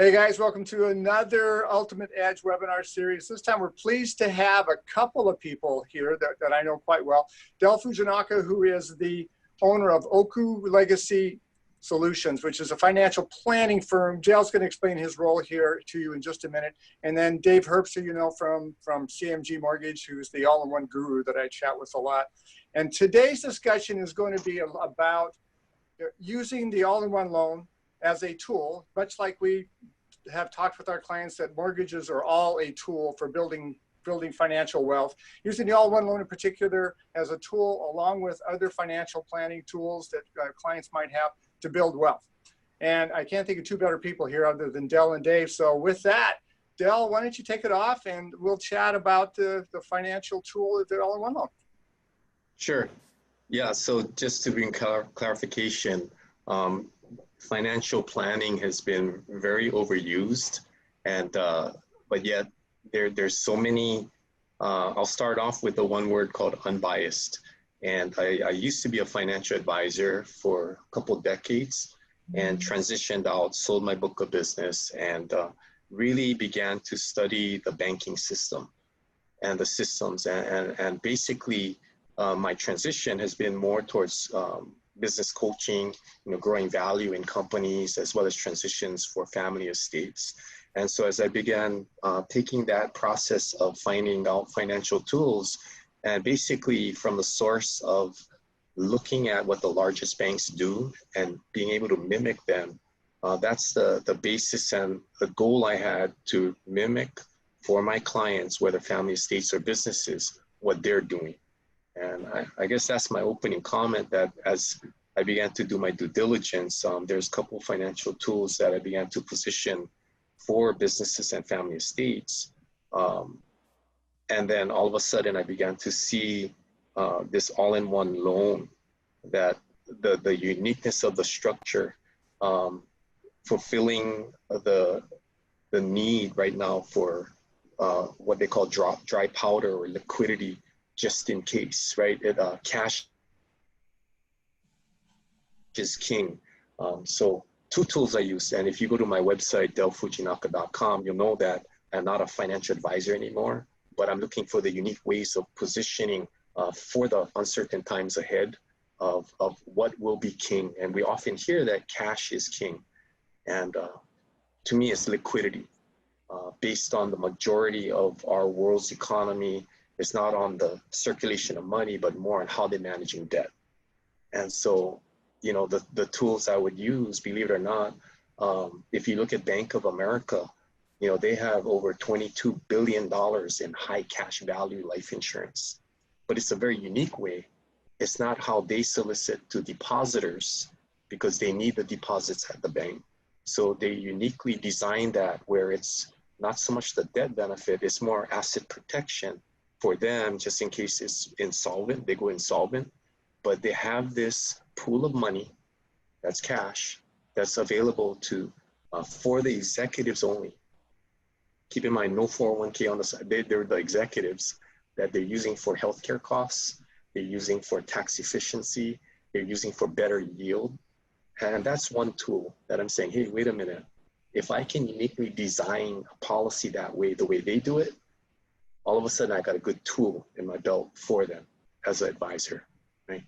Hey guys, welcome to another Ultimate Edge webinar series. This time we're pleased to have a couple of people here that I know quite well. Del Fujinaka, who is the owner of Oku Legacy Solutions, which is a financial planning firm. Del's going to explain his role here to you in just a minute. And then Dave Herbst, who you know from CMG Mortgage, who's the all-in-one guru that I chat with a lot. And today's discussion is going to be about using the all-in-one loan as a tool, much like we have talked with our clients that mortgages are all a tool for building financial wealth. Using the all-in-one loan in particular as a tool along with other financial planning tools that clients might have to build wealth. And I can't think of two better people here other than Del and Dave. So with that, Del, why don't you take it off and we'll chat about the financial tool of the all-in-one loan. Sure. Yeah, so just to bring clarification, financial planning has been very overused, and but yet there's so many. I'll start off with the one word called unbiased. And I used to be a financial advisor for a couple of decades and transitioned out, sold my book of business, and really began to study the banking system and the systems. And basically, my transition has been more towards business coaching, growing value in companies, as well as transitions for family estates. And so as I began taking that process of finding out financial tools, and basically from the source of looking at what the largest banks do and being able to mimic them, that's the basis and the goal I had to mimic for my clients, whether family estates or businesses, what they're doing. And I guess that's my opening comment, that as I began to do my due diligence, there's a couple of financial tools that I began to position for businesses and family estates. And then all of a sudden I began to see this all-in-one loan, that the uniqueness of the structure, fulfilling the need right now for what they call dry powder or liquidity, just in case, right? Cash is king. So two tools I use, and if you go to my website, delfujinaka.com, you'll know that I'm not a financial advisor anymore, but I'm looking for the unique ways of positioning for the uncertain times ahead of what will be king. And we often hear that cash is king. And to me, it's liquidity. Based on the majority of our world's economy, it's not on the circulation of money, but more on how they're managing debt. And so, the tools I would use, believe it or not, if you look at Bank of America, they have over $22 billion in high cash value life insurance. But it's a very unique way. It's not how they solicit to depositors, because they need the deposits at the bank. So they uniquely design that where it's not so much the debt benefit, it's more asset protection for them, just in case it's insolvent, they go insolvent. But they have this pool of money, that's cash, that's available to for the executives only. Keep in mind, no 401k on the side. They're the executives that they're using for healthcare costs, they're using for tax efficiency, they're using for better yield. And that's one tool that I'm saying, hey, wait a minute. If I can uniquely design a policy that way, the way they do it, all of a sudden I got a good tool in my belt for them as an advisor, right?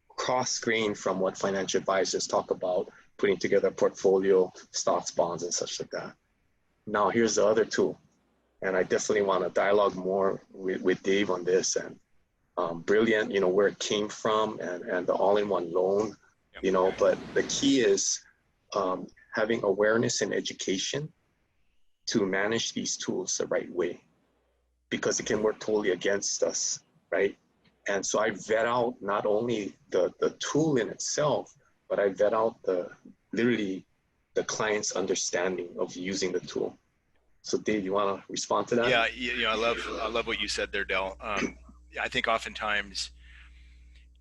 Cross-grain from what financial advisors talk about, putting together a portfolio, stocks, bonds, and such like that. Now here's the other tool, and I definitely want to dialogue more with Dave on this, and brilliant, where it came from, and the all-in-one loan, but the key is having awareness and education to manage these tools the right way, because it can work totally against us, right? And so I vet out not only the tool in itself, but I vet out literally the client's understanding of using the tool. So Dave, you want to respond to that? Yeah, I love what you said there, Del. I think oftentimes,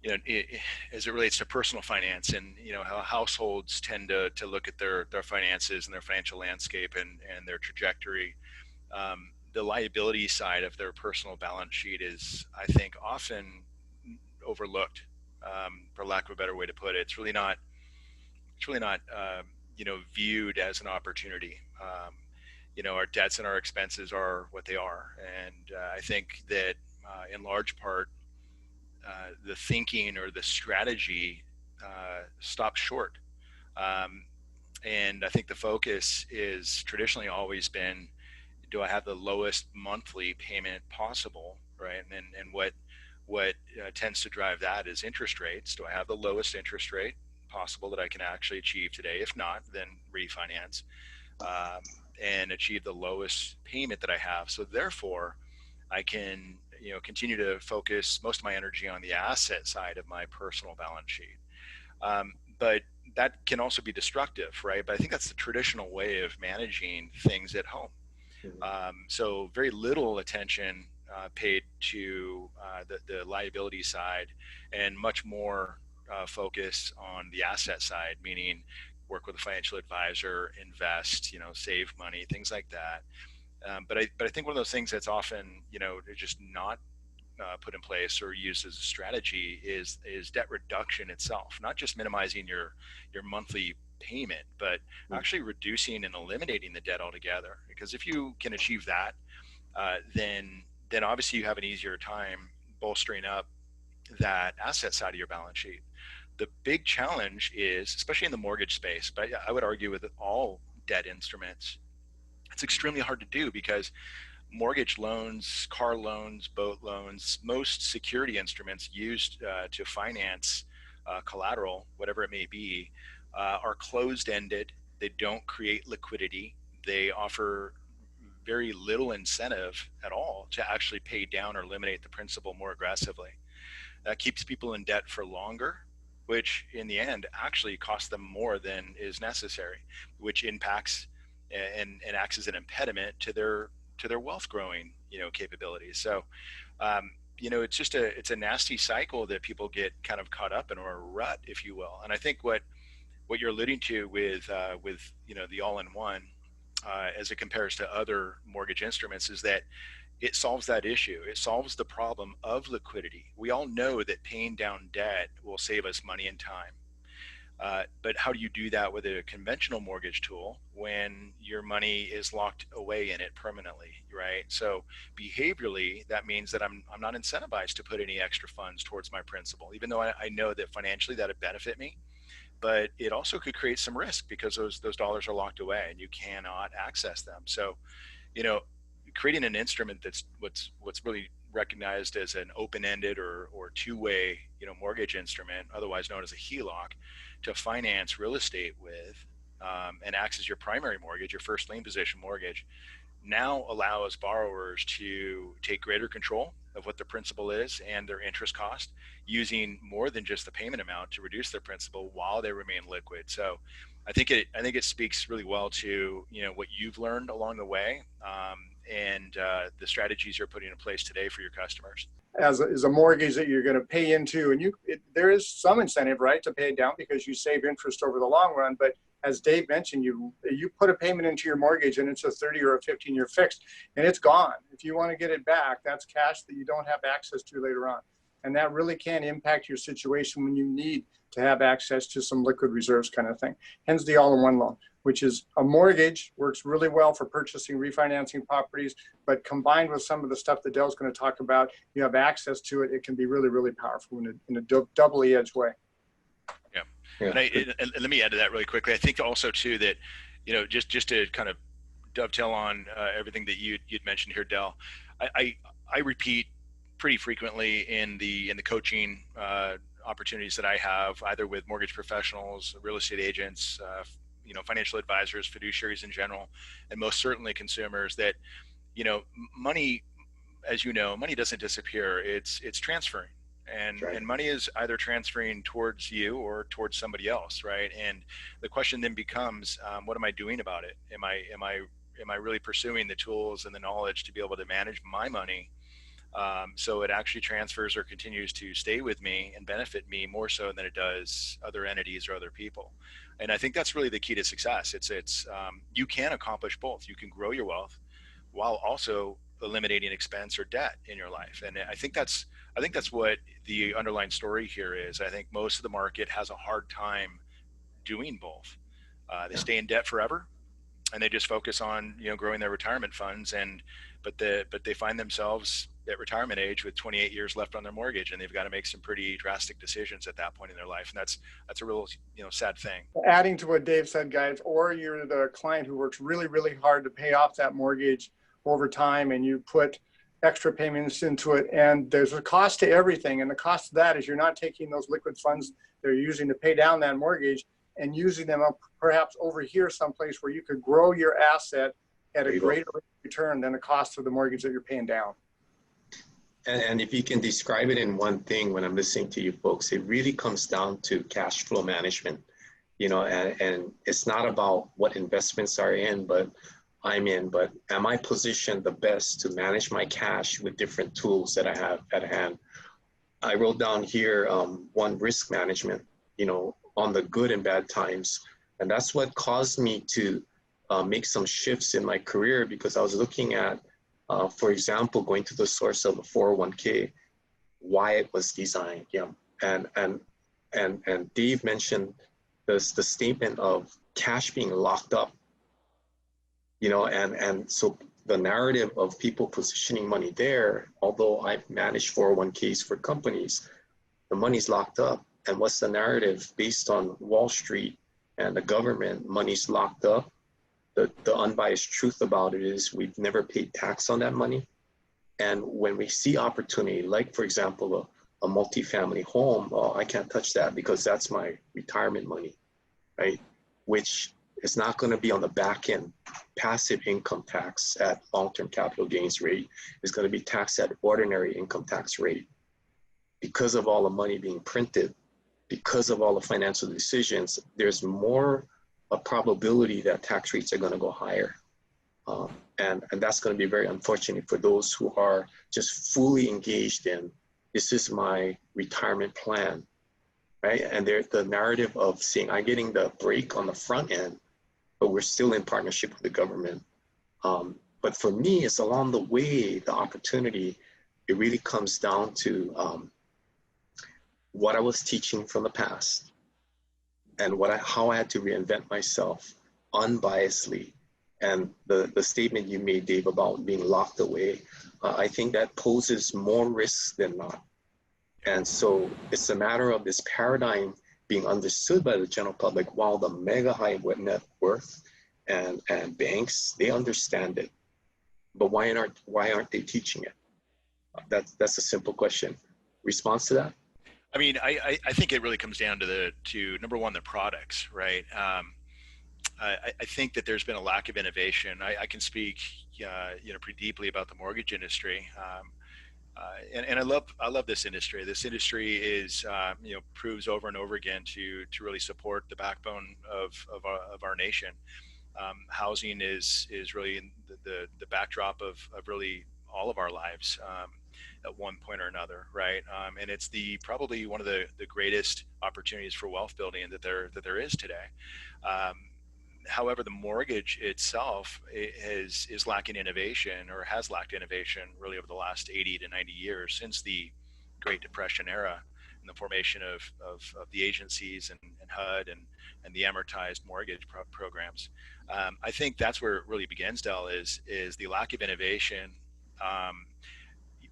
as it relates to personal finance, and how households tend to look at their finances and their financial landscape and their trajectory, the liability side of their personal balance sheet is, I think, often overlooked, for lack of a better way to put it. It's really not viewed as an opportunity. Our debts and our expenses are what they are. And I think that in large part, the thinking or the strategy stops short. Um, and I think the focus is traditionally always been, do I have the lowest monthly payment possible, right? And what tends to drive that is interest rates. Do I have the lowest interest rate possible that I can actually achieve today? If not, then refinance and achieve the lowest payment that I have. So therefore, I can continue to focus most of my energy on the asset side of my personal balance sheet. But that can also be destructive, right? But I think that's the traditional way of managing things at home. So very little attention paid to the liability side, and much more focus on the asset side, meaning work with a financial advisor, invest, save money, things like that. But I think one of those things that's often just not put in place or used as a strategy is debt reduction itself, not just minimizing your monthly payment, but actually reducing and eliminating the debt altogether. Because if you can achieve that, then obviously you have an easier time bolstering up that asset side of your balance sheet. The big challenge is, especially in the mortgage space, but I would argue with all debt instruments, it's extremely hard to do because mortgage loans, car loans, boat loans, most security instruments used to finance collateral, whatever it may be, are closed-ended. They don't create liquidity. They offer very little incentive at all to actually pay down or eliminate the principal more aggressively. That keeps people in debt for longer, which in the end actually costs them more than is necessary, which impacts and acts as an impediment to their wealth growing capabilities. So it's a nasty cycle that people get kind of caught up in, or a rut, if you will. And I think what you're alluding to with the all-in-one as it compares to other mortgage instruments is that it solves that issue. It solves the problem of liquidity. We all know that paying down debt will save us money and time. But how do you do that with a conventional mortgage tool when your money is locked away in it permanently, right? So behaviorally, that means that I'm not incentivized to put any extra funds towards my principal, even though I know that financially that would benefit me. But it also could create some risk because those dollars are locked away and you cannot access them. So, creating an instrument that's what's really recognized as an open-ended or two-way mortgage instrument, otherwise known as a HELOC, to finance real estate with, and acts as your primary mortgage, your first lien position mortgage, now allows borrowers to take greater control of what their principal is and their interest cost, using more than just the payment amount to reduce their principal while they remain liquid. So I think it speaks really well to what you've learned along the way, and the strategies you're putting in place today for your customers. As a mortgage that you're going to pay into, and there is some incentive, right, to pay it down because you save interest over the long run. But as Dave mentioned, you put a payment into your mortgage and it's a 30 or a 15-year fixed, and it's gone. If you want to get it back, that's cash that you don't have access to later on. And that really can impact your situation when you need to have access to some liquid reserves kind of thing. Hence the all-in-one loan, which is a mortgage, works really well for purchasing, refinancing properties, but combined with some of the stuff that Dell's going to talk about, you have access to it. It can be really, really powerful in a doubly-edged way. Yeah. And let me add to that really quickly. I think also too that, just to kind of dovetail on everything that you'd mentioned here, Dell, I repeat pretty frequently in the coaching opportunities that I have, either with mortgage professionals, real estate agents, financial advisors, fiduciaries in general, and most certainly consumers, that money, as money doesn't disappear. It's transferring, and right. And money is either transferring towards you or towards somebody else, right? And the question then becomes, what am I doing about it? Am I really pursuing the tools and the knowledge to be able to manage my money, so it actually transfers or continues to stay with me and benefit me more so than it does other entities or other people? And I think that's really the key to success. It's you can accomplish both. You can grow your wealth while also eliminating expense or debt in your life. And I think that's what the underlying story here is. I think most of the market has a hard time doing both. They stay in debt forever, and they just focus on growing their retirement funds. But they find themselves at retirement age with 28 years left on their mortgage, and they've got to make some pretty drastic decisions at that point in their life, and that's a real sad thing. Adding to what Dave said, guys, or you're the client who works really, really hard to pay off that mortgage over time, and you put extra payments into it, and there's a cost to everything, and the cost of that is you're not taking those liquid funds they're using to pay down that mortgage and using them up perhaps over here someplace where you could grow your asset at a greater return than the cost of the mortgage that you're paying down. And if you can describe it in one thing, when I'm listening to you folks, it really comes down to cash flow management, and it's not about what investments are in, but am I positioned the best to manage my cash with different tools that I have at hand? I wrote down here, one, risk management, on the good and bad times. And that's what caused me to make some shifts in my career, because I was looking at, for example, going to the source of a 401k, why it was designed. And Dave mentioned the statement of cash being locked up, and so the narrative of people positioning money there, although I've managed 401ks for companies, the money's locked up. And what's the narrative based on Wall Street and the government? Money's locked up. The unbiased truth about it is we've never paid tax on that money. And when we see opportunity, like for example, a multifamily home, well, I can't touch that because that's my retirement money, right? Which is not going to be on the back end. Passive income tax at long-term capital gains rate is going to be taxed at ordinary income tax rate. Because of all the money being printed, because of all the financial decisions, there's more a probability that tax rates are going to go higher. And that's going to be very unfortunate for those who are just fully engaged in, this is my retirement plan, right? And there's the narrative of saying, I'm getting the break on the front end, but we're still in partnership with the government. But for me, it's along the way, the opportunity, it really comes down to what I was teaching from the past and how I had to reinvent myself unbiasedly. And the statement you made, Dave, about being locked away, I think that poses more risks than not. And so it's a matter of this paradigm being understood by the general public, while the mega high net worth and banks, they understand it. But why aren't they teaching it? That's a simple question. Response to that? I mean, I think it really comes down to number one, the products, right? I think that there's been a lack of innovation. I can speak, pretty deeply about the mortgage industry, and I love this industry. This industry is, proves over and over again to really support the backbone of our nation. Housing is really in the backdrop of really all of our lives. At one point or another, right? And it's probably one of the greatest opportunities for wealth building that there is today. However, the mortgage itself is lacking innovation, or has lacked innovation really over the last 80 to 90 years, since the Great Depression era and the formation of the agencies and HUD and the amortized mortgage programs. I think that's where it really begins, Del, is the lack of innovation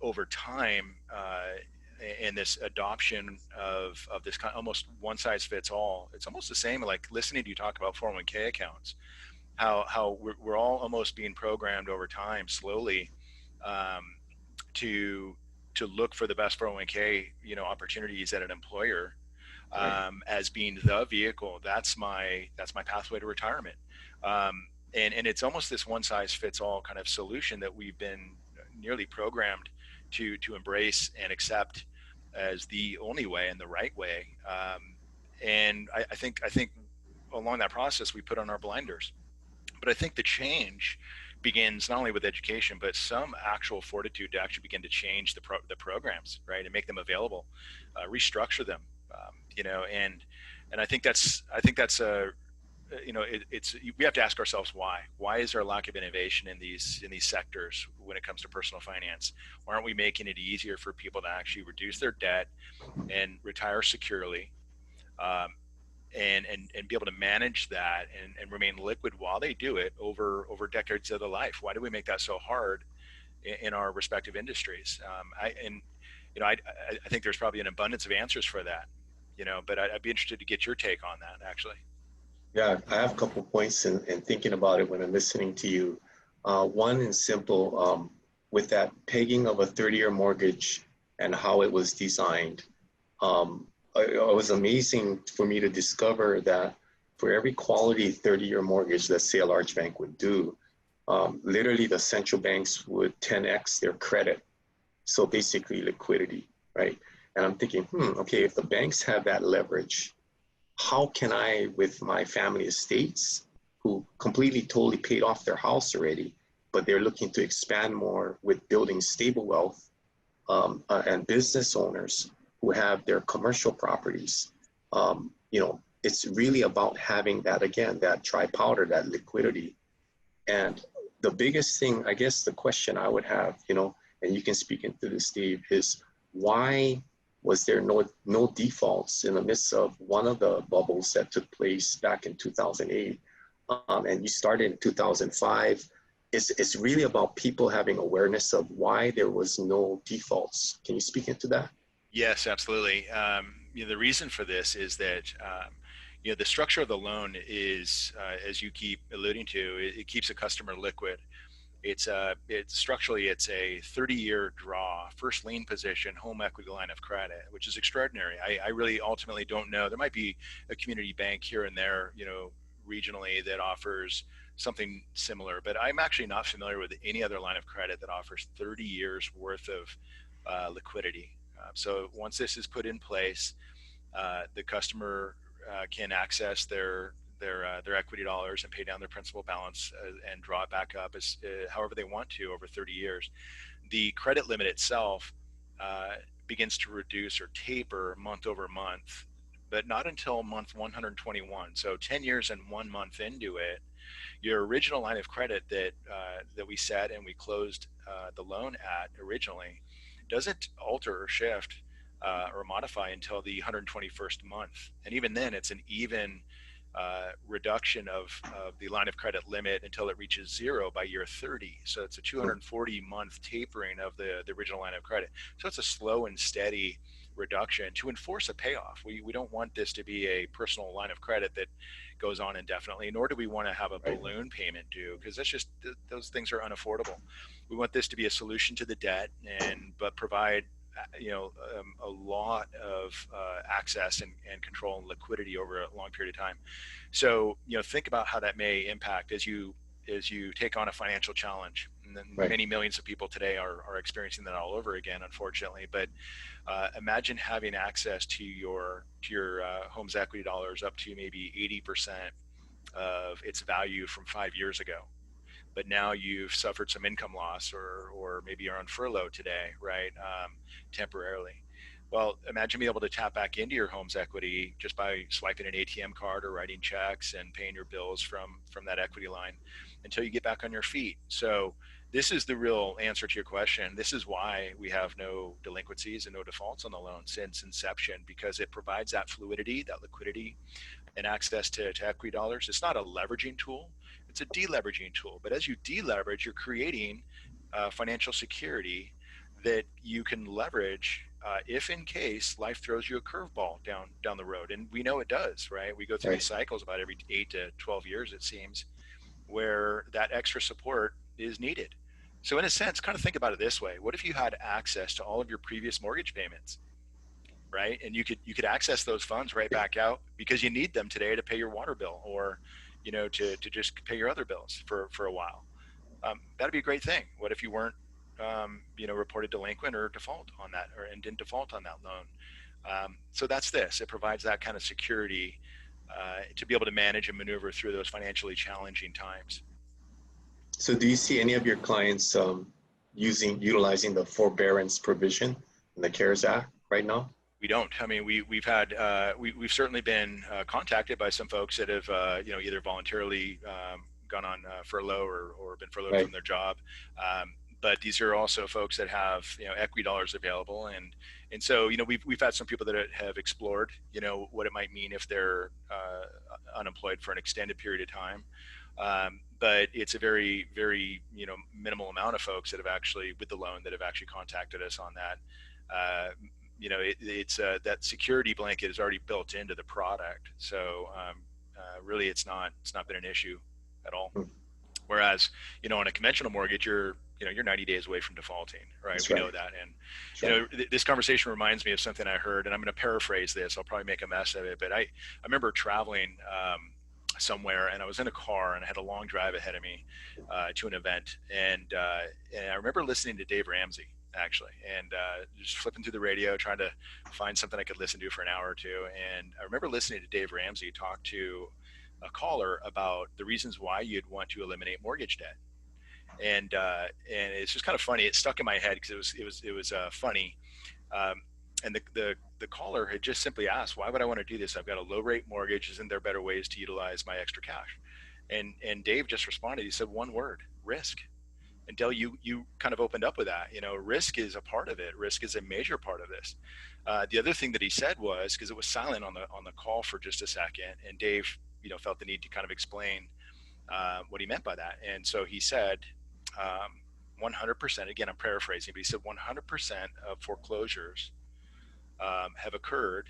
over time, and this adoption of this kind of almost one size fits all. It's almost the same, like listening to you talk about 401k accounts, how we're all almost being programmed over time, slowly, to look for the best 401k opportunities at an employer, as being the vehicle. That's my pathway to retirement, and it's almost this one size fits all kind of solution that we've been nearly programmed to embrace and accept as the only way and the right way. And I think along that process, we put on our blinders. But I think the change begins not only with education, but some actual fortitude to actually begin to change the programs, right, and make them available, restructure them, and I think that's a we have to ask ourselves why is there a lack of innovation in these sectors when it comes to personal finance? Why aren't we making it easier for people to actually reduce their debt and retire securely, and be able to manage that and remain liquid while they do it over decades of their life. Why do we make that so hard in our respective industries? I think there's probably an abundance of answers for that, but I'd be interested to get your take on that, actually. Yeah, I have a couple points in thinking about it when I'm listening to you. One is simple, with that pegging of a 30-year mortgage and how it was designed. It was amazing for me to discover that for every quality 30-year mortgage that, say, a large bank would do, literally the central banks would 10x their credit. So basically liquidity, right? And I'm thinking, okay, if the banks have that leverage, how can I, with my family estates, who completely, totally paid off their house already, but they're looking to expand more with building stable wealth, and business owners who have their commercial properties, it's really about having that, again, that dry powder, that liquidity. And the biggest thing, I guess the question I would have, and you can speak into this, Steve, is why was there no defaults in the midst of one of the bubbles that took place back in 2008, and you started in 2005? It's really about people having awareness of why there was no defaults. Can you speak into that? Yes, absolutely. The reason for this is that the structure of the loan is, as you keep alluding to, it keeps a customer liquid. It's structurally, it's a 30-year draw, first lien position, home equity line of credit, which is extraordinary. I really ultimately don't know. There might be a community bank here and there, regionally, that offers something similar, but I'm actually not familiar with any other line of credit that offers 30 years worth of liquidity. So once this is put in place, the customer can access their equity dollars and pay down their principal balance, and draw it back up as however they want to over 30 years. The credit limit itself begins to reduce or taper month over month, but not until month 121. So 10 years and 1 month into it, your original line of credit that we set and we closed the loan at originally doesn't alter or shift or modify until the 121st month. And even then, it's an even reduction of the line of credit limit until it reaches zero by year 30. So it's a 240 month tapering of the original line of credit. So it's a slow and steady reduction to enforce a payoff. We don't want this to be a personal line of credit that goes on indefinitely, nor do we want to have a balloon payment due, because that's just, those things are unaffordable. We want this to be a solution to the debt, but provide a lot of access and control and liquidity over a long period of time. So think about how that may impact as you take on a financial challenge. And then many millions of people today are experiencing that all over again, unfortunately. But imagine having access to your home's equity dollars up to maybe 80% of its value from 5 years ago. But now you've suffered some income loss, or maybe you're on furlough today, right? Temporarily. Well, imagine being able to tap back into your home's equity just by swiping an ATM card or writing checks and paying your bills from that equity line until you get back on your feet. So this is the real answer to your question. This is why we have no delinquencies and no defaults on the loan since inception, because it provides that fluidity, that liquidity, and access to equity dollars. It's not a leveraging tool. It's a deleveraging tool. But as you deleverage, you're creating financial security that you can leverage if in case life throws you a curveball down the road. And we know it does, right? We go through these cycles about every 8 to 12 years, it seems, where that extra support is needed. So in a sense, kind of think about it this way. What if you had access to all of your previous mortgage payments, right? And you could access those funds right back out because you need them today to pay your water bill, or to just pay your other bills for a while. That'd be a great thing. What if you weren't reported delinquent or default on that, and didn't default on that loan? So that's this. It provides that kind of security to be able to manage and maneuver through those financially challenging times. So do you see any of your clients utilizing the forbearance provision in the CARES Act right now? We don't. I mean, we've had we've certainly been contacted by some folks that have either voluntarily gone on furlough or been furloughed from their job. but these are also folks that have, equity dollars available. And so, we've had some people that have explored, what it might mean if they're unemployed for an extended period of time. But it's a very, very, minimal amount of folks that have actually, with the loan, that have actually contacted us on that. It's that security blanket is already built into the product. So really, it's not been an issue at all. Whereas, on a conventional mortgage, you're 90 days away from defaulting, right? That's We right. know that. And, this conversation reminds me of something I heard, and I'm going to paraphrase this. I'll probably make a mess of it, but I remember traveling somewhere, and I was in a car, and I had a long drive ahead of me to an event. And I remember listening to Dave Ramsey, actually, and just flipping through the radio, trying to find something I could listen to for an hour or two. And I remember listening to Dave Ramsey talk to a caller about the reasons why you'd want to eliminate mortgage debt. And it's just kind of funny. It stuck in my head because it was funny. And the caller had just simply asked, why would I want to do this? I've got a low rate mortgage. Isn't there better ways to utilize my extra cash? And Dave just responded. He said one word: risk. And Del, you kind of opened up with that. Risk is a part of it. Risk is a major part of this. The other thing that he said was, because it was silent on the call for just a second, and Dave, felt the need to kind of explain what he meant by that. And so he said, 100%. Again, I'm paraphrasing, but he said 100% of foreclosures have occurred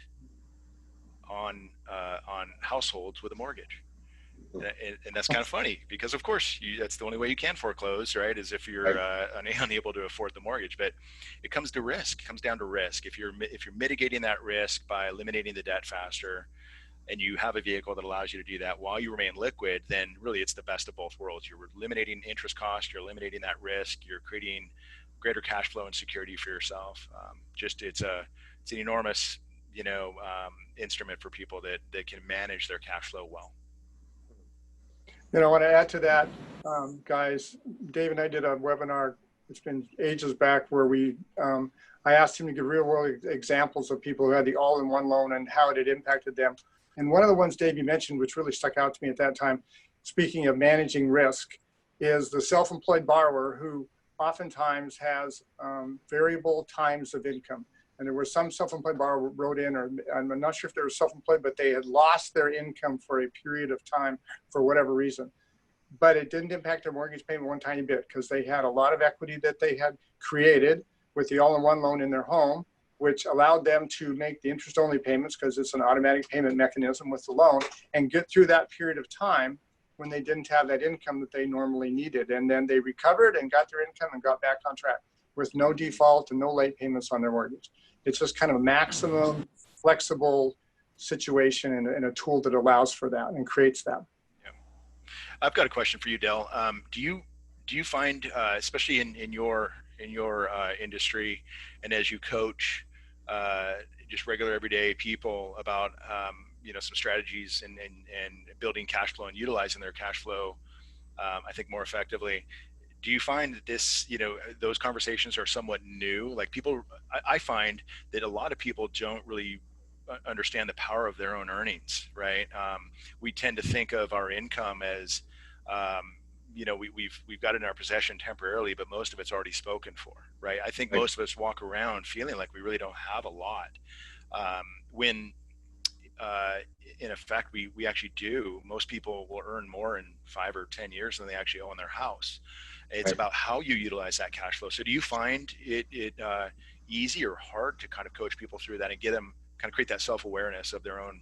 on households with a mortgage. And that's kind of funny because, of course, that's the only way you can foreclose, right? Is if you're unable to afford the mortgage. But it comes to risk. It comes down to risk. If you're mitigating that risk by eliminating the debt faster, and you have a vehicle that allows you to do that while you remain liquid, then really it's the best of both worlds. You're eliminating interest cost. You're eliminating that risk. You're creating greater cash flow and security for yourself. It's an enormous, instrument for people that can manage their cash flow well. I want to add to that, guys. Dave and I did a webinar. It's been ages back where I asked him to give real world examples of people who had the all-in-one loan and how it had impacted them. And one of the ones Dave you mentioned, which really stuck out to me at that time, speaking of managing risk, is the self-employed borrower who oftentimes has variable times of income. And there was some self-employed borrower wrote in, or I'm not sure if they were self-employed, but they had lost their income for a period of time for whatever reason. But it didn't impact their mortgage payment one tiny bit because they had a lot of equity that they had created with the all-in-one loan in their home, which allowed them to make the interest-only payments because it's an automatic payment mechanism with the loan, and get through that period of time when they didn't have that income that they normally needed. And then they recovered and got their income and got back on track with no default and no late payments on their mortgage. It's just kind of a maximum flexible situation and a tool that allows for that and creates that. Yeah. I've got a question for you, Del. Do you find, especially in your industry, and as you coach just regular everyday people about some strategies and building cash flow and utilizing their cash flow, I think more effectively, do you find that this, those conversations are somewhat new? Like I find that a lot of people don't really understand the power of their own earnings, right? We tend to think of our income as, we've got it in our possession temporarily, but most of it's already spoken for, right? I think most of us walk around feeling like we really don't have a lot, when in effect we actually do. Most people will earn more in 5 or 10 years than they actually own their house. It's about how you utilize that cash flow. So do you find it easy or hard to kind of coach people through that and get them kind of create that self-awareness of their own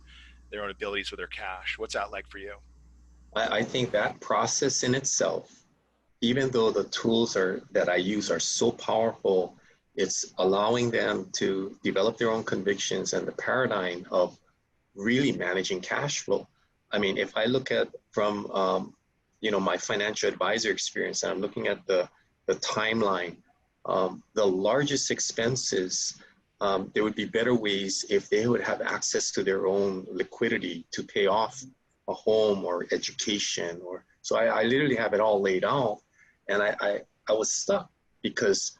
abilities with their cash? What's that like for you? I think that process in itself, even though the tools that I use are so powerful, it's allowing them to develop their own convictions and the paradigm of really managing cash flow. I mean, if I look at from my financial advisor experience, and I'm looking at the timeline, the largest expenses, there would be better ways if they would have access to their own liquidity to pay off a home or education. So I literally have it all laid out, and I was stuck because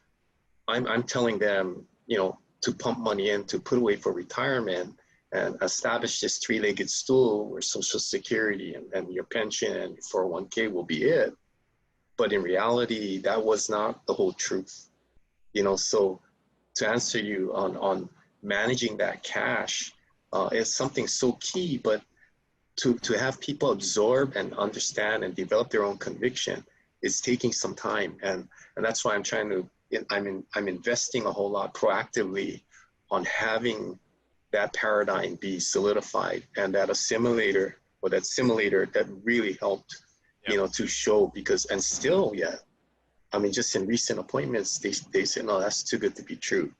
I'm telling them, to pump money in, to put away for retirement and establish this three-legged stool where Social Security and your pension and your 401k will be it. but in reality, that was not the whole truth. So to answer you on managing that cash is something so key, but to have people absorb and understand and develop their own conviction is taking some time. And that's why I'm investing a whole lot proactively on having that paradigm be solidified, and that assimilator or that simulator that really helped, to show, because, and still, just in recent appointments, they say, no, that's too good to be true.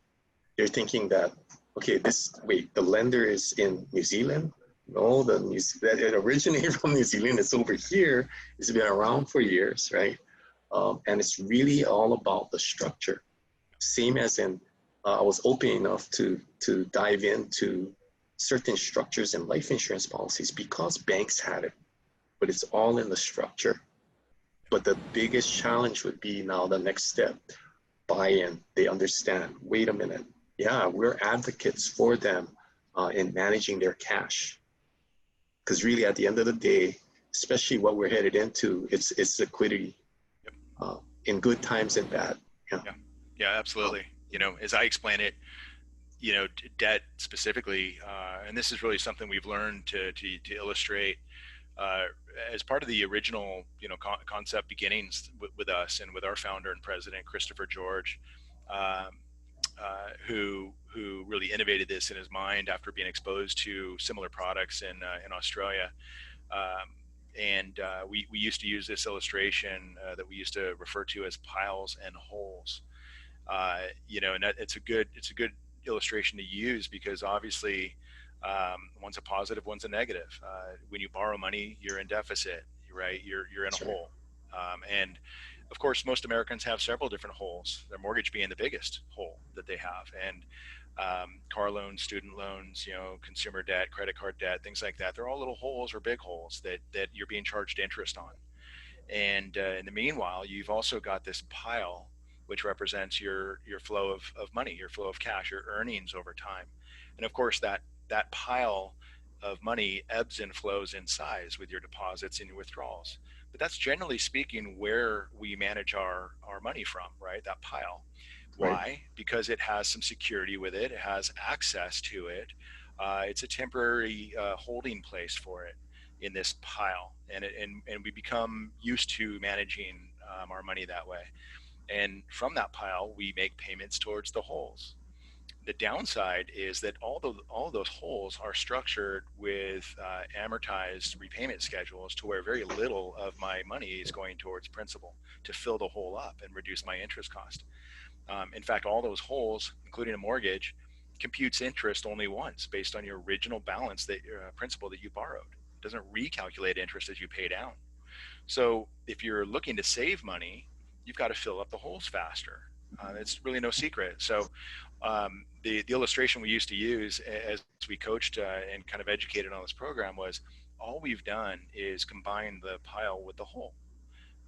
They're thinking that, okay, the lender is in New Zealand. No, that it originated from New Zealand. It's over here. It's been around for years, right? And it's really all about the structure. Same as in, I was open enough to dive into certain structures in life insurance policies because banks had it, but it's all in the structure. But the biggest challenge would be now the next step, buy-in. They understand, wait a minute. Yeah, we're advocates for them in managing their cash. Because really at the end of the day, especially what we're headed into, it's liquidity in good times and bad. Yeah, absolutely. As I explain it, debt specifically, and this is really something we've learned to illustrate as part of the original, concept beginnings with us and with our founder and president, Christopher George, who really innovated this in his mind after being exposed to similar products in Australia. We used to use this illustration that we used to refer to as piles and holes. And that it's a good illustration to use because obviously one's a positive, one's a negative. When you borrow money, you're in deficit, right? You're in a hole. And of course, most Americans have several different holes, their mortgage being the biggest hole that they have. And car loans, student loans, consumer debt, credit card debt, things like that. They're all little holes or big holes that you're being charged interest on. And in the meanwhile, you've also got this pile, which represents your flow of money, your flow of cash, your earnings over time. And of course, that pile of money ebbs and flows in size with your deposits and your withdrawals. But that's generally speaking where we manage our money from, right? That pile. Right. Why? Because it has some security with it. It has access to it. It's a temporary holding place for it in this pile. And we become used to managing our money that way. And from that pile, we make payments towards the holes. The downside is that all those holes are structured with amortized repayment schedules to where very little of my money is going towards principal to fill the hole up and reduce my interest cost. In fact, all those holes, including a mortgage, computes interest only once based on your original balance, that principal that you borrowed. It doesn't recalculate interest as you pay down. So if you're looking to save money, you've got to fill up the holes faster. It's really no secret. So the illustration we used to use as we coached and kind of educated on this program was, all we've done is combine the pile with the hole.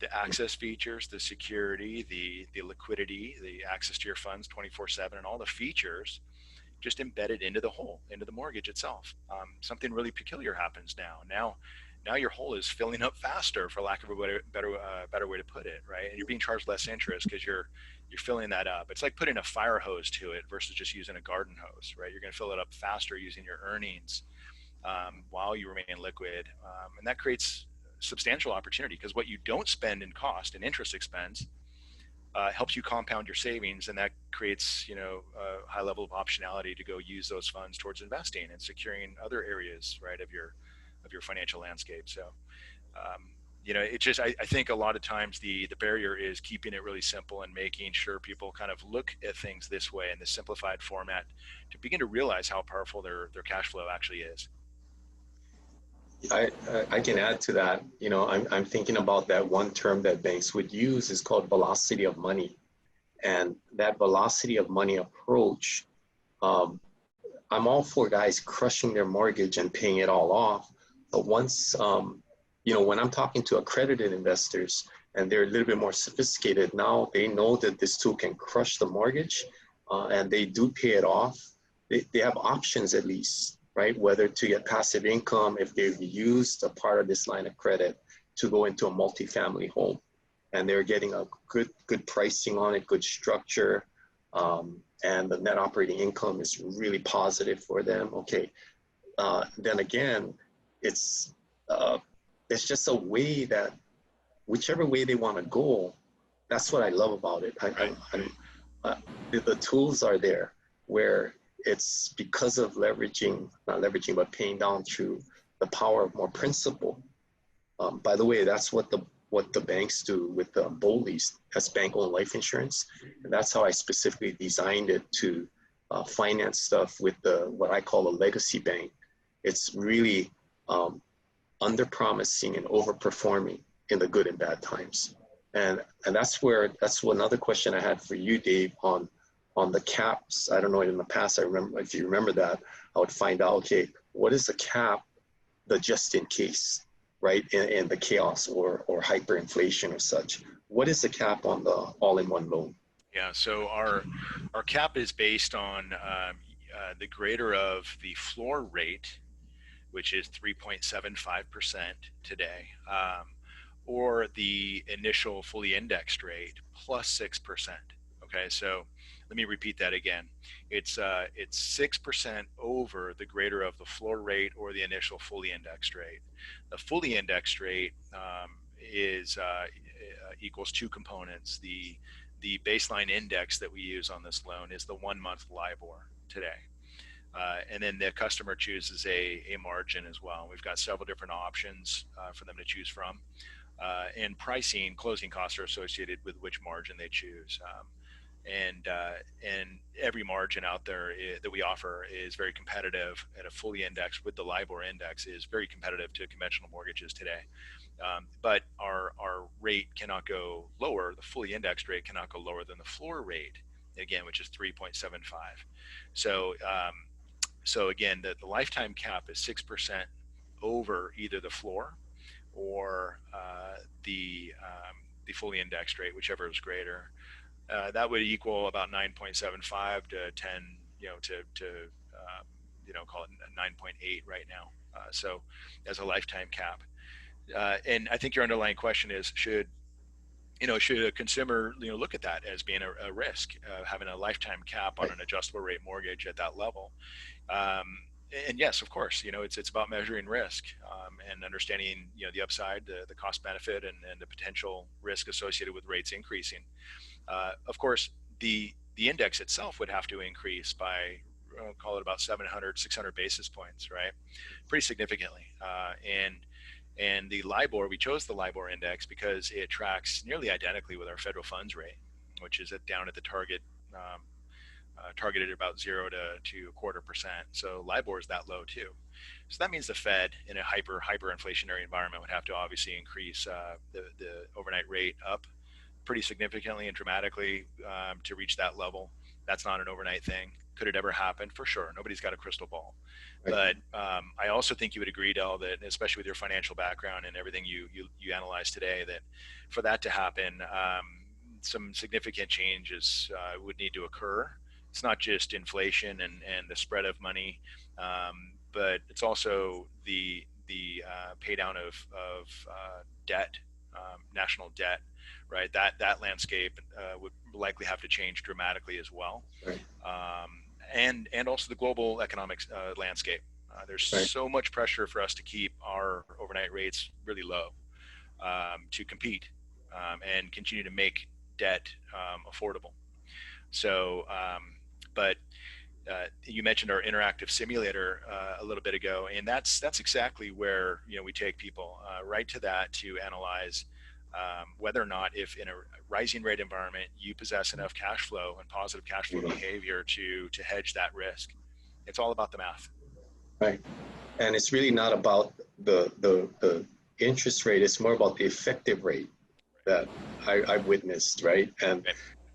The access features, the security, the liquidity, the access to your funds 24/7, and all the features just embedded into the hole, into the mortgage itself. Something really peculiar happens now. Now your hole is filling up faster, for lack of a better way to put it, right? And you're being charged less interest because you're filling that up. It's like putting a fire hose to it versus just using a garden hose, right? You're going to fill it up faster using your earnings while you remain liquid, and that creates substantial opportunity, because what you don't spend in cost and interest expense helps you compound your savings, and that creates a high level of optionality to go use those funds towards investing and securing other areas, right, of your financial landscape. So it just, I think a lot of times the barrier is keeping it really simple and making sure people kind of look at things this way in this simplified format to begin to realize how powerful their cash flow actually is. I can add to that. I'm thinking about that one term that banks would use is called velocity of money. And that velocity of money approach, I'm all for guys crushing their mortgage and paying it all off. But once, when I'm talking to accredited investors and they're a little bit more sophisticated now, they know that this tool can crush the mortgage and they do pay it off. They have options at least, right? Whether to get passive income if they've used a part of this line of credit to go into a multifamily home. and they're getting a good pricing on it, good structure, and the net operating income is really positive for them. Okay, then again, it's just a way that whichever way they want to go, that's what I love about it. The tools are there where it's because of not leveraging, but paying down through the power of more principal. By the way, that's what the banks do with the BOLIs, that's bank-owned life insurance. And that's how I specifically designed it to finance stuff with what I call a legacy bank. It's really under-promising and over-performing in the good and bad times. And that's another question I had for you, Dave, on the caps. I don't know, in the past, if you remember that, I would find out, okay, what is the cap, the just in case, right? In the chaos or hyperinflation or such. What is the cap on the all-in-one loan? Yeah, so our cap is based on the greater of the floor rate, which is 3.75% today, or the initial fully indexed rate plus 6%. Okay, so let me repeat that again. It's 6% over the greater of the floor rate or the initial fully indexed rate. The fully indexed rate equals two components. The baseline index that we use on this loan is the 1 month LIBOR today. And then the customer chooses a margin as well. We've got several different options for them to choose from. And pricing, closing costs are associated with which margin they choose. And every margin out there that we offer is very competitive at a fully indexed with the LIBOR index is very competitive to conventional mortgages today. But our rate cannot go lower. The fully indexed rate cannot go lower than the floor rate, again, which is 3.75. So again, the lifetime cap is 6% over either the floor or the fully indexed rate, whichever is greater. That would equal about 9.75 to 10, call it 9.8 right now. So as a lifetime cap. And I think your underlying question is, should a consumer look at that as being a risk, having a lifetime cap on an adjustable rate mortgage at that level? And yes, of course, it's about measuring risk and understanding the upside, the cost benefit, and the potential risk associated with rates increasing. Of course, the index itself would have to increase by call it about 600 basis points, right? Pretty significantly. And the LIBOR, we chose the LIBOR index because it tracks nearly identically with our federal funds rate, which is down at the targeted at about 0 to 0.25%. So LIBOR is that low too. So that means the Fed in a hyperinflationary environment would have to obviously increase the overnight rate up pretty significantly and dramatically to reach that level. That's not an overnight thing. Could it ever happen? For sure. Nobody's got a crystal ball. Right. But I also think you would agree, Del, that especially with your financial background and everything you analyze today, that for that to happen, some significant changes would need to occur. It's not just inflation and the spread of money, but it's also the pay down of debt, national debt, right? That landscape would likely have to change dramatically as well. Right. And also the global economic landscape. There's right. So much pressure for us to keep our overnight rates really low to compete and continue to make debt affordable. So, but you mentioned our interactive simulator a little bit ago, and that's exactly where we take people right to that to analyze whether or not, if in a rising rate environment you possess enough cash flow and positive cash flow behavior to hedge that risk. It's all about the math. Right, and it's really not about the interest rate. It's more about the effective rate that I've witnessed, right? And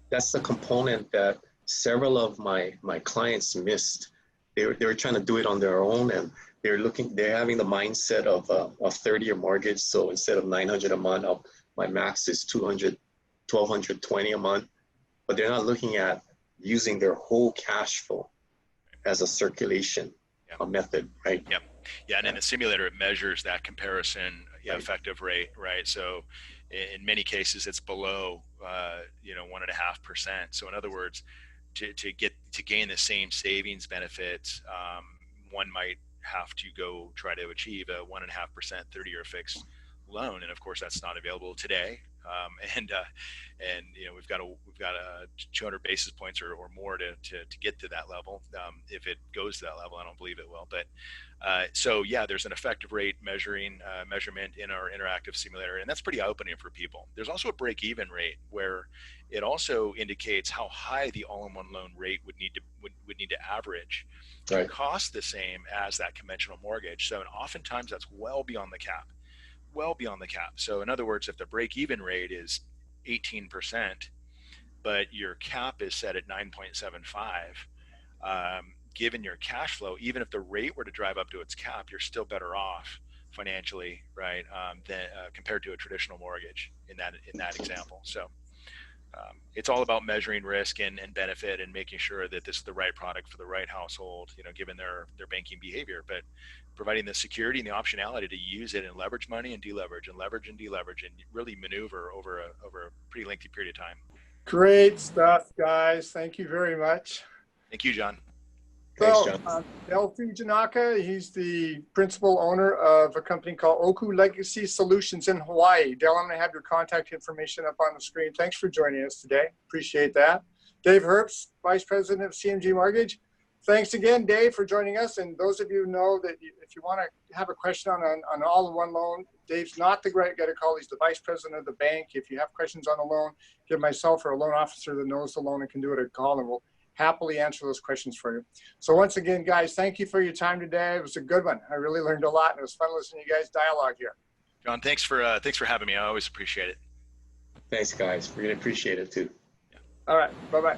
that's the component that several of my clients missed. They were trying to do it on their own, and they're having the mindset of a 30-year mortgage. So instead of $900 a month, my max is $1,220 a month. But they're not looking at using their whole cash flow as a circulation method, right? Yep. Yeah, and in the simulator, it measures that comparison effective rate, right? So In many cases, it's below, 1.5%. So in other words, to gain the same savings benefit, one might have to go try to achieve a 1.5% 30-year fixed loan, and of course that's not available today. We've got 200 basis points or more to get to that level. If it goes to that level, I don't believe it will. But so yeah, there's an effective rate measurement in our interactive simulator, and that's pretty eye-opening for people. There's also a break-even rate where it also indicates how high the all-in-one loan rate would need to average to cost the same as that conventional mortgage. So, and oftentimes that's well beyond the cap. So in other words, if the break-even rate is 18%, but your cap is set at 9.75, given your cash flow, even if the rate were to drive up to its cap, you're still better off financially, right, than compared to a traditional mortgage in that example. So it's all about measuring risk and benefit and making sure that this is the right product for the right household, given their banking behavior, but providing the security and the optionality to use it and leverage money and deleverage and leverage and deleverage and really maneuver over a pretty lengthy period of time. Great stuff, guys. Thank you very much. Thank you, John. Thanks, So, John. Del Fujinaka, he's the principal owner of a company called Oku Legacy Solutions in Hawaii. Del, I'm going to have your contact information up on the screen. Thanks for joining us today. Appreciate that. Dave Herbst, Vice President of CMG Mortgage. Thanks again, Dave, for joining us. And those of you who know that if you want to have a question on an all-in-one loan, Dave's not the right guy to call. He's the Vice President of the bank. If you have questions on a loan, give myself or a loan officer that knows the loan and can do it a call, and we'll happily answer those questions for you. So once again, guys, thank you for your time today. It was a good one. I really learned a lot, and it was fun listening to you guys dialogue here. John, thanks for having me. I always appreciate it. Thanks, guys. We really appreciate it too. Yeah. All right. Bye-bye.